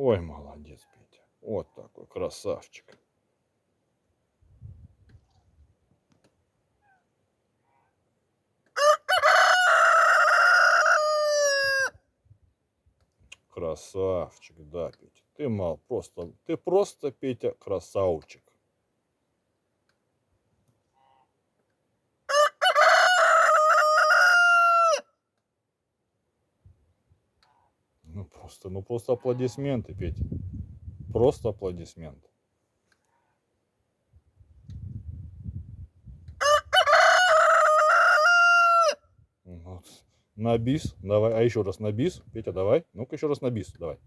Ой, молодец, Петя. Вот такой красавчик. Красавчик, да, Петя. Ты просто, Петя, красавчик. Ну просто аплодисменты, Петя. Просто аплодисменты. Вот. На бис, давай, а еще раз на бис, Петя, давай. Ну-ка еще раз на бис, давай.